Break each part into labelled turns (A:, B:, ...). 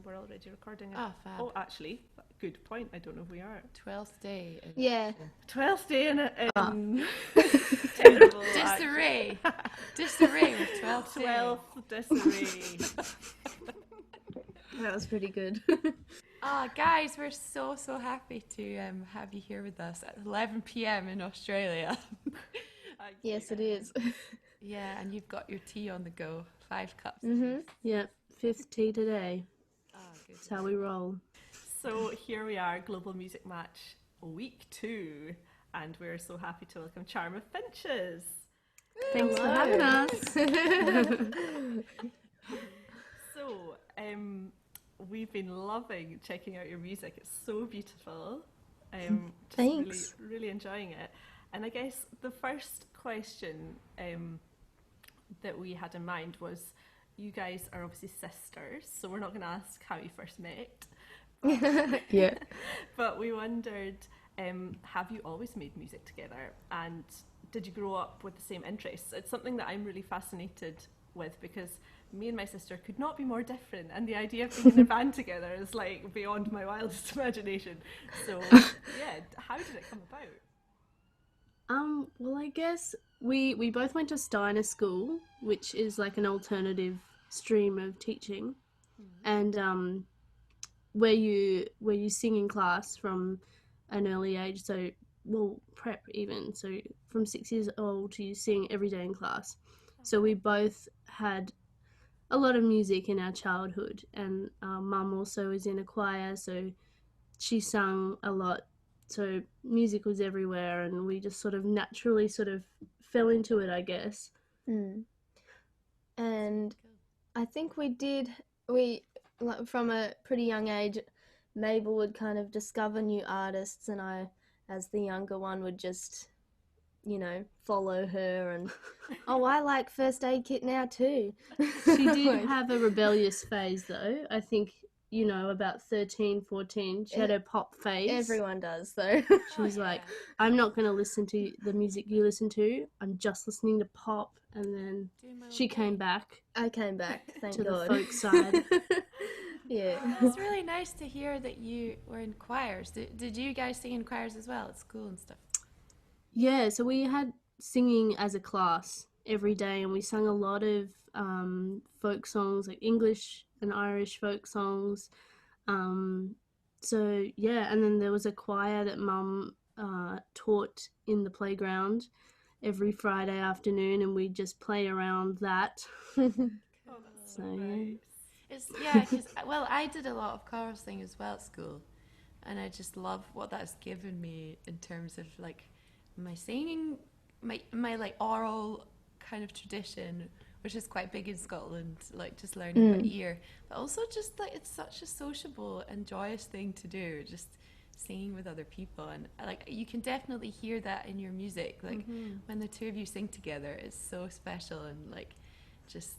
A: we're already recording it.
B: Oh, fab.
A: Oh, actually, good point. I don't know if we are.
B: 12th day.
C: Yeah.
A: 12th day in
C: Oh.
A: terrible
B: Disarray. Disarray with 12th day.
A: 12th disarray.
C: That was pretty good.
B: Guys, we're so happy to have you here with us at 11 p.m. in Australia.
C: Yes, it is.
B: Yeah, and you've got your tea on the go. 5 cups.
C: Yeah, 5th tea today.
B: Oh, good.
C: That's how we roll.
A: So here we are, Global Music Match week 2, and we're so happy to welcome Charm of Finches.
C: Thanks for having us.
A: So, we've been loving checking out your music. It's so beautiful.
C: Thanks.
A: Really enjoying it. And I guess the first question that we had in mind was, you guys are obviously sisters, so we're not going to ask how you first met.
C: Yeah.
A: But we wondered, have you always made music together? And did you grow up with the same interests? It's something that I'm really fascinated with, because me and my sister could not be more different, and the idea of being in a band together is like beyond my wildest imagination. So yeah, how did it come about?
C: Well, I guess we both went to Steiner School, which is like an alternative stream of teaching, and where you sing in class from an early age, so prep even, so from 6 years old you sing every day in class. So we both had a lot of music in our childhood, and our mum also was in a choir, so she sang a lot. So music was everywhere, and we just sort of naturally fell into it, I guess.
D: And I think from a pretty young age, Mabel would kind of discover new artists, and I, as the younger one, would just, follow her and, I like First Aid Kit now too.
C: She did have a rebellious phase though, I think, about 13, 14. She had her pop phase.
D: Everyone does though.
C: She was like, I'm not going to listen to the music you listen to, I'm just listening to pop. And then she came back.
D: I came back, thank
C: to
D: God.
C: the folk side.
D: Yeah.
B: It's really nice to hear that you were in choirs. Did you guys sing in choirs as well at school and stuff?
C: Yeah, so we had singing as a class every day, and we sang a lot of folk songs, like English and Irish folk songs. So yeah, and then there was a choir that Mum taught in the playground every Friday afternoon, and we'd just play around that.
A: Oh, that's so nice.
B: Because I did a lot of chorusing as well at school, and I just love what that's given me in terms of like my singing, my like oral kind of tradition, which is quite big in Scotland, like just learning by ear, but also just like it's such a sociable and joyous thing to do, just singing with other people. And like you can definitely hear that in your music, like when the two of you sing together, it's so special. And like just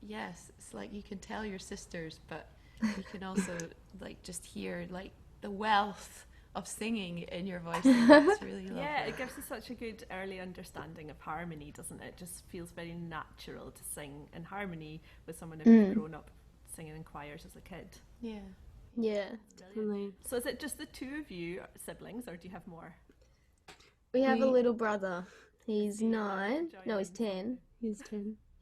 B: yes, it's like you can tell you're sisters, but you can also like just hear like the wealth of singing in your voice. It's really lovely.
A: Yeah, it gives us such a good early understanding of harmony, doesn't it? It just feels very natural to sing in harmony with someone who's grown up singing in choirs as a kid.
B: Yeah.
D: Yeah.
C: Definitely.
A: So is it just the two of you siblings, or do you have more?
D: We have a little brother. He's 9. No, he's 10.
C: He's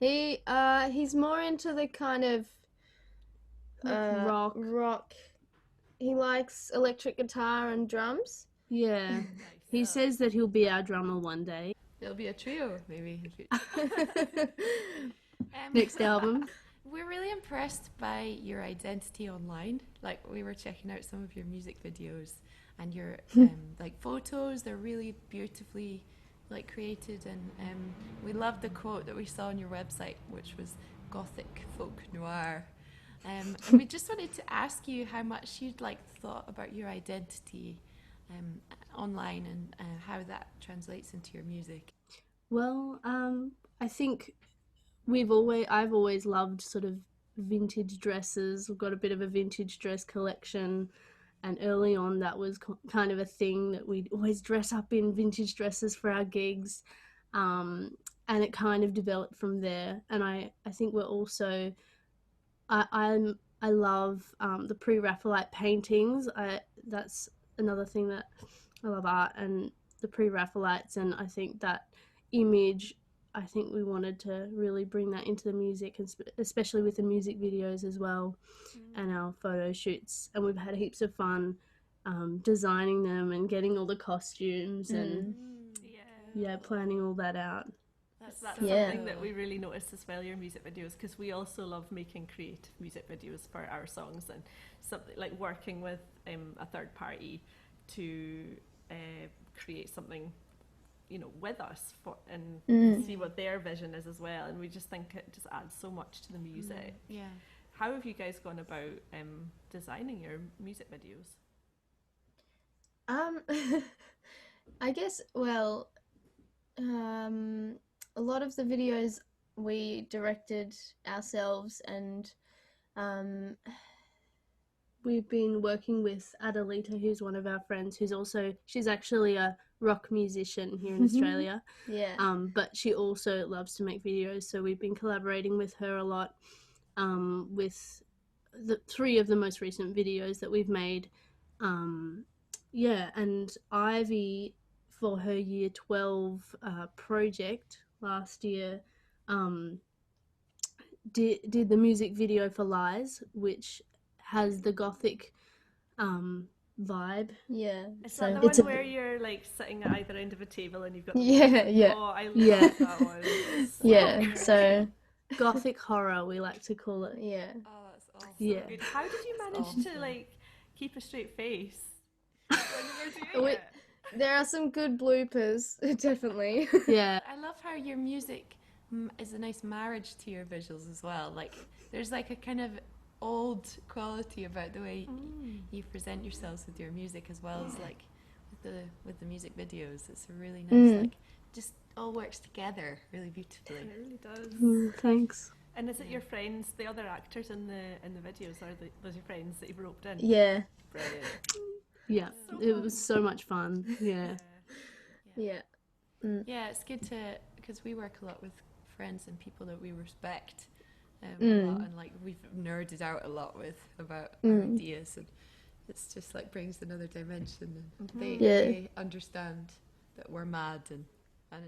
C: 10.
D: He's more into the kind of rock. He likes electric guitar and drums.
C: Yeah.
A: Nice.
C: He says that he'll be our drummer one day.
B: It'll be a trio, maybe.
C: Next album.
B: We're really impressed by your identity online. Like, we were checking out some of your music videos, and your like photos. They're really beautifully like created, and we loved the quote that we saw on your website, which was "Gothic folk noir." And we just wanted to ask you how much you'd like thought about your identity online, and how that translates into your music.
C: Well, I think I've always loved sort of vintage dresses. We've got a bit of a vintage dress collection, and early on that was kind of a thing that we'd always dress up in vintage dresses for our gigs, and it kind of developed from there. And I think we're also I I love the pre-Raphaelite paintings. That's another thing that I love, art and the pre-Raphaelites, and I think that image, I think we wanted to really bring that into the music, and especially with the music videos as well, and our photo shoots. And we've had heaps of fun designing them and getting all the costumes and planning all that out.
A: That's something that we really notice as well, your music videos, because we also love making creative music videos for our songs, and something like working with a third party to create something, you know, with us and see what their vision is as well. And we just think it just adds so much to the music.
B: Yeah.
A: How have you guys gone about designing your music videos?
D: I guess, well, a lot of the videos we directed ourselves, and
C: we've been working with Adelita, who's one of our friends, she's actually a rock musician here in Australia. But she also loves to make videos, so we've been collaborating with her a lot with the 3 of the most recent videos that we've made. And Ivy, for her year 12 project last year, did the music video for Lies, which has the gothic vibe.
D: Yeah.
A: Is that the one where you're like sitting at either end of a table and you've got
D: yeah.
A: Oh, I love that one.
D: So
C: gothic horror, we like to call it.
D: Yeah.
B: Oh, that's awesome.
C: Yeah.
A: Good. How did you manage to like keep a straight face when you were doing it?
D: There are some good bloopers, definitely.
C: Yeah.
B: I love how your music is a nice marriage to your visuals as well. Like, there's like a kind of old quality about the way you present yourselves with your music, as well as like with the music videos. It's a really nice, like, just all works together really beautifully.
A: It really does.
C: Thanks.
A: And is it your friends, the other actors in the videos, are those your friends that you've roped in?
D: Yeah.
A: Brilliant.
C: Yeah, it was so much fun. Yeah.
D: Yeah.
B: Yeah, it's good to, because we work a lot with friends and people that we respect a lot, and like we've nerded out a lot about our ideas, and it's just like brings another dimension, and they understand that we're mad, and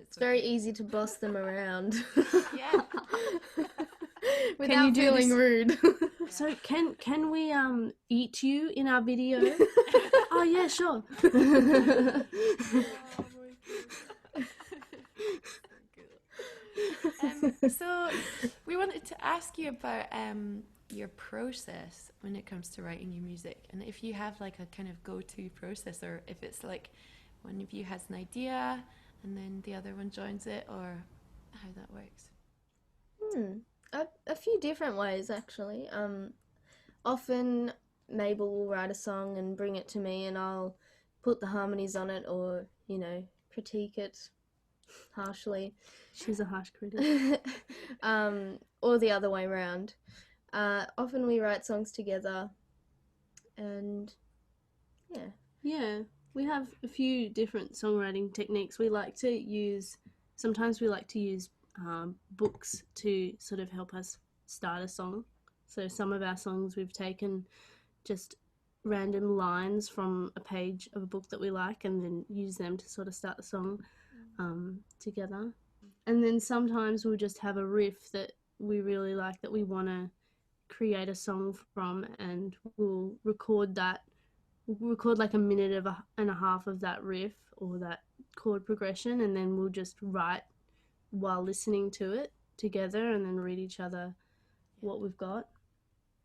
D: it's very easy to boss them around.
B: Yeah.
D: Without feeling rude.
C: So can we eat you in our video? Oh yeah, sure.
B: So we wanted to ask you about your process when it comes to writing your music, and if you have like a kind of go-to process, or if it's like one of you has an idea and then the other one joins it, or how that works.
D: A few different ways, actually. Often Mabel will write a song and bring it to me, and I'll put the harmonies on it, or, you know, critique it harshly.
C: She's a harsh critic.
D: Or the other way around. Often we write songs together, and
C: Yeah, we have a few different songwriting techniques. Sometimes we like to use books to sort of help us start a song. So some of our songs we've taken just random lines from a page of a book that we like, and then use them to sort of start the song together. And then sometimes we'll just have a riff that we really like, that we want to create a song from, and we'll record that. We'll record like a minute and a half of that riff or that chord progression, and then we'll just write while listening to it together, and then read each other what we've got.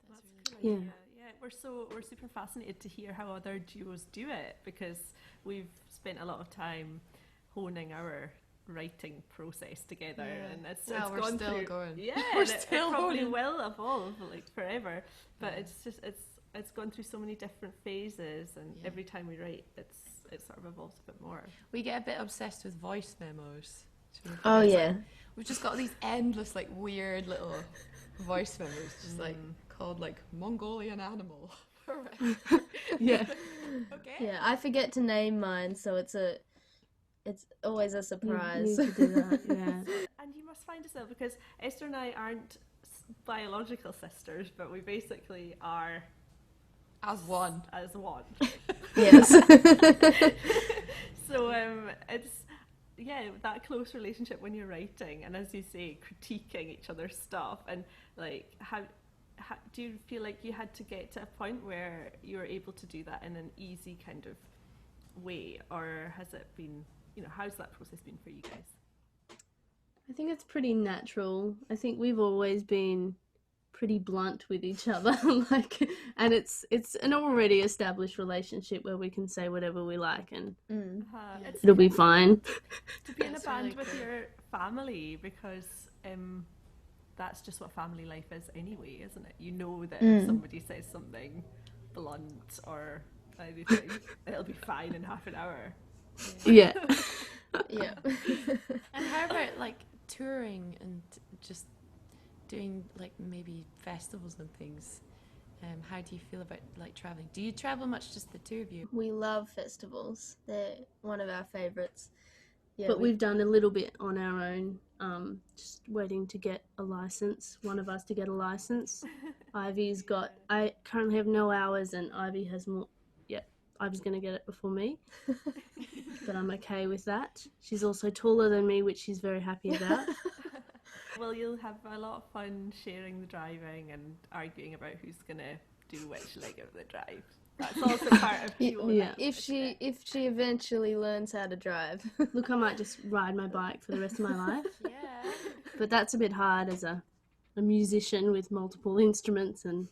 A: That's really cool. We're super fascinated to hear how other duos do it, because we've spent a lot of time honing our writing process together, and it's gone through. Going. Yeah,
B: we're
A: it probably will evolve like forever, but it's gone through so many different phases, and every time we write, it sort of evolves a bit more.
B: We get a bit obsessed with voice memos. We've just got these endless like weird little voice memos, just like called like Mongolian animal.
C: Yeah.
B: Okay.
D: Yeah, I forget to name mine, so it's always a surprise.
C: You need to do that, yeah.
A: And you must find yourself, because Esther and I aren't biological sisters, but we basically are
B: As one.
A: as one.
D: Yes.
A: So it's that close relationship when you're writing, and as you say, critiquing each other's stuff, and like how do you feel like you had to get to a point where you were able to do that in an easy kind of way, or has it been, how's that process been for you guys?
C: I think it's pretty natural. I think we've always been pretty blunt with each other, and it's an already established relationship where we can say whatever we like, and
A: It's
C: it'll be fine.
A: to be in a
B: That's
A: band
B: really
A: with
B: cool.
A: your family, because that's just what family life is anyway, isn't it? You know that if somebody says something blunt or anything, it'll be fine in half an hour.
C: Yeah.
D: Yeah.
B: And how about like touring and just doing like maybe festivals and things? How do you feel about like traveling? Do you travel much, just the two of you?
D: We love festivals. They're one of our favourites. Yeah,
C: But we've done a little bit on our own, just waiting to get a license, one of us to get a license. I currently have no hours, and Ivy has more. Yeah, Ivy's going to get it before me, but I'm okay with that. She's also taller than me, which she's very happy about.
A: Well, you'll have a lot of fun sharing the driving and arguing about who's going to do which leg of the drive. That's also part of duo
C: Yeah.
A: night,
D: if
A: isn't it?
D: she eventually learns how to drive.
C: Look, I might just ride my bike for the rest of my life,
B: Yeah.
C: but that's a bit hard as a musician with multiple instruments, and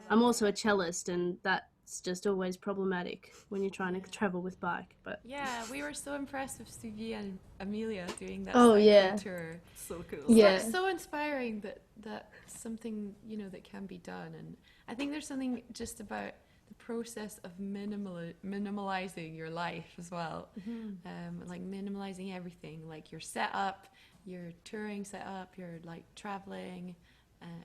C: I'm also a cellist, and that's just always problematic when you're trying to travel with bike. But
B: Yeah, we were so impressed with Suvi and Amelia doing that
D: Oh,
B: cycling
D: yeah.
B: tour.
A: So cool.
D: Yeah.
B: It's so inspiring that something, that can be done. And I think there's something just about the process of minimalizing your life as well. Like minimalizing everything, like your setup, your touring setup, your like traveling.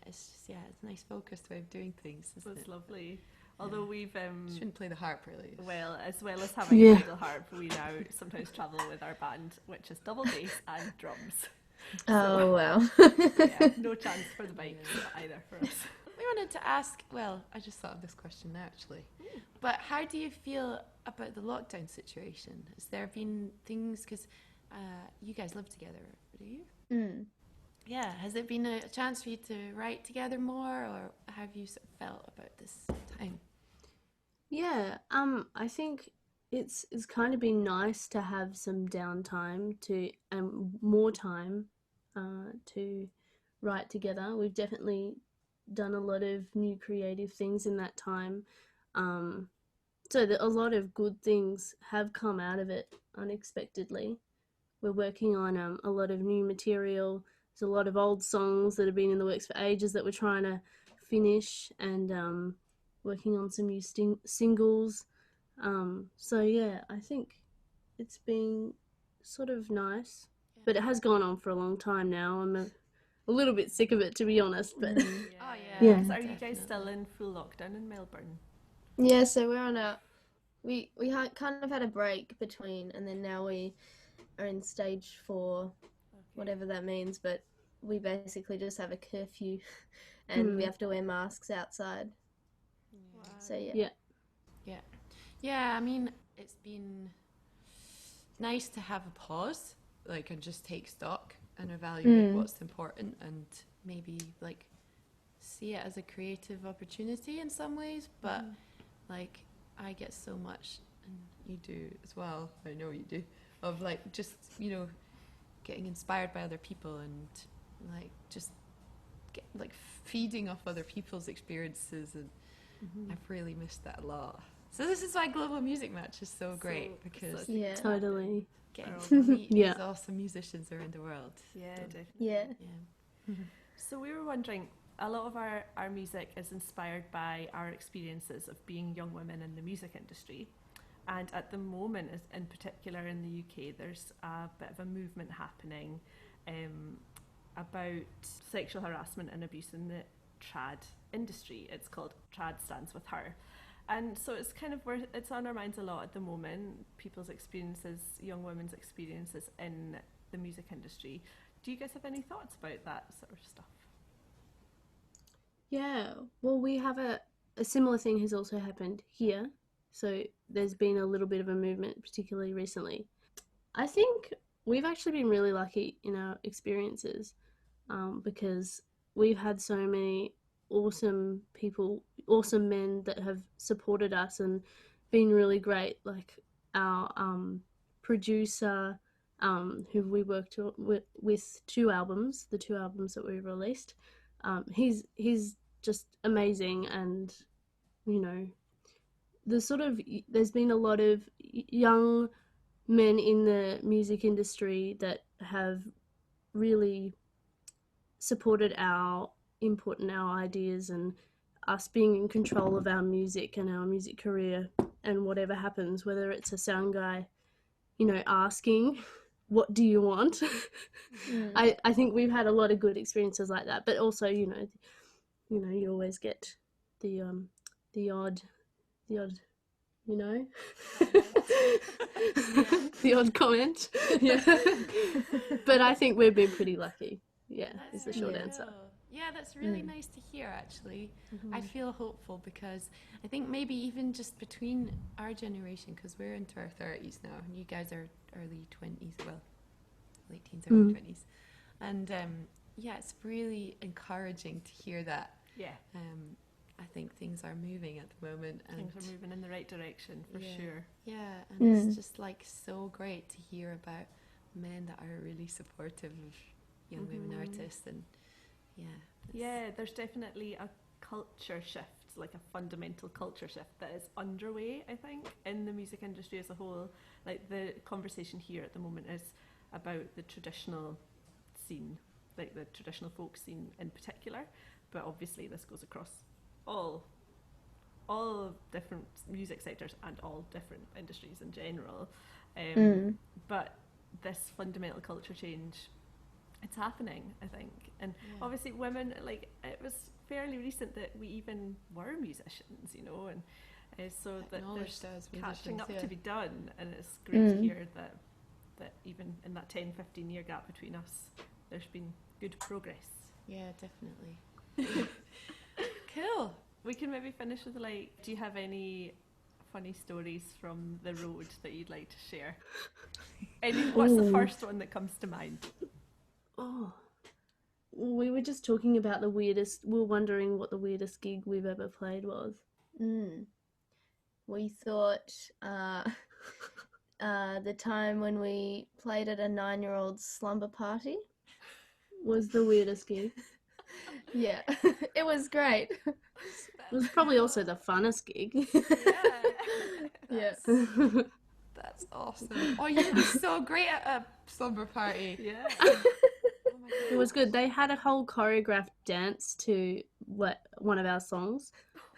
B: It's just, it's a nice focused way of doing things, isn't
A: It's
B: it?
A: lovely. Although we've
B: Shouldn't play the harp really.
A: as well as having
C: Yeah.
A: a fiddle harp, we now sometimes travel with our band, which is double bass and drums.
D: Oh wow.
A: Yeah, no chance for the bikes either for us.
B: We wanted to ask, well, I just thought of this question now actually, but how do you feel about the lockdown situation? Has there been things, because you guys live together, do you? Yeah, has it been a chance for you to write together more, or have you sort of felt about this time?
C: yeah, I think it's kind of been nice to have some downtime more time to write together. We've definitely done a lot of new creative things in that time. So that a lot of good things have come out of it unexpectedly. We're working on a lot of new material. There's a lot of old songs that have been in the works for ages that we're trying to finish, and working on some new singles. So yeah, I think it's been sort of nice, but it has gone on for a long time now. I'm a little bit sick of it, to be honest, but
B: Oh
C: Yeah.
A: So are you guys
B: definitely.
A: still in full lockdown in Melbourne?
D: Yeah, so we're on we kind of had a break between, and then now we are in stage 4, whatever that means, but we basically just have a curfew and we have to wear masks outside. So yeah.
B: Yeah, I mean, it's been nice to have a pause, like, and just take stock and evaluate what's important, and maybe like see it as a creative opportunity in some ways. But like, I get so much, and you do as well, I know you do, of like just getting inspired by other people, and like just feeding off other people's experiences, and I've really missed that a lot. So this is why Global Music Match is so great, because
D: Yeah.
C: totally.
B: getting to meet
C: Yeah.
B: these awesome musicians around the world.
A: Yeah, definitely.
D: Yeah.
B: Yeah.
A: So we were wondering, a lot of our music is inspired by our experiences of being young women in the music industry. And at the moment, in particular in the UK, there's a bit of a movement happening about sexual harassment and abuse in the trad industry. It's called Trad Stands With Her. And so it's kind of it's on our minds a lot at the moment, people's experiences, young women's experiences in the music industry. Do you guys have any thoughts about that sort of stuff?
C: Yeah, well, we have a similar thing has also happened here. So there's been a little bit of a movement, particularly recently. I think we've actually been really lucky in our experiences, because we've had so many awesome people, awesome men that have supported us and been really great. Like our producer, who we worked with two albums, the two albums that we released. He's just amazing, and you know, there's been a lot of young men in the music industry that have really supported our input and our ideas and us being in control of our music and our music career and whatever happens, whether it's a sound guy, you know, asking, what do you want? I think we've had a lot of good experiences like that, but also, you know, you always get the odd, you know, the odd comment. Yeah. But I think we've been pretty lucky. Yeah, is the short answer.
B: Yeah, that's really nice to hear, actually. I feel hopeful because I think maybe even just between our generation, because we're into our 30s now, and you guys are early 20s, well, late teens, early 20s. And yeah, it's really encouraging to hear that.
A: Yeah.
B: I think things are moving at the moment. And
A: things are moving in the right direction, for sure.
B: Yeah, and it's just like so great to hear about men that are really supportive of young women artists. And yeah,
A: there's definitely a culture shift, like a fundamental culture shift that is underway, I think, in the music industry as a whole. Like the conversation here at the moment is about the traditional scene, like the traditional folk scene in particular, but obviously this goes across all different music sectors and all different industries in general. But this fundamental culture change, it's happening, I think. And obviously women, like, it was fairly recent that we even were musicians, you know, and so that there's catching up to be done, and it's great to hear that even in that 10-15 year gap between us, there's been good progress.
B: Yeah, definitely. Cool.
A: We can maybe finish with, like, do you have any funny stories from the road that you'd like to share? What's the first one that comes to mind?
C: Oh, we were just talking about the weirdest. We were wondering what the weirdest gig we've ever played was.
D: We thought the time when we played at a 9-year-old's slumber party
C: was the weirdest gig.
D: Yeah, it was great.
C: It was probably also the funnest gig.
D: Yeah.
B: That's awesome. Oh, you'd be so great at a slumber party.
A: Yeah.
C: It was good. They had a whole choreographed dance to one of our songs,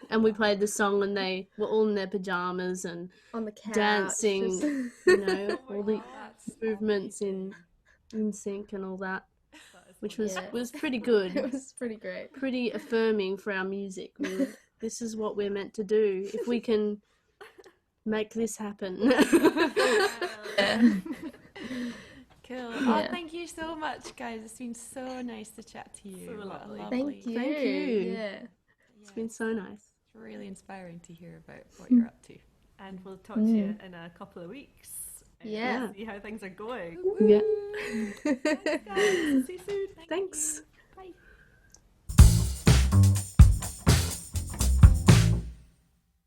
C: and we played the song, and they were all in their pajamas and
D: on the couch
C: dancing, you know, all the movements in sync and all that, which was pretty good.
D: It was pretty great. Pretty
C: affirming for our music. This is what we're meant to do. If we can make this happen.
B: Cool. Oh, thank you so much, guys. It's been so nice to chat to you.
A: So lovely.
D: Thank you.
C: Yeah. It's been so nice.
B: It's really inspiring to hear about what you're up to.
A: And we'll talk to you in a couple of weeks.
D: Yeah.
A: See how things are going.
C: Yeah.
A: Thanks, guys. See you soon.
C: Thanks.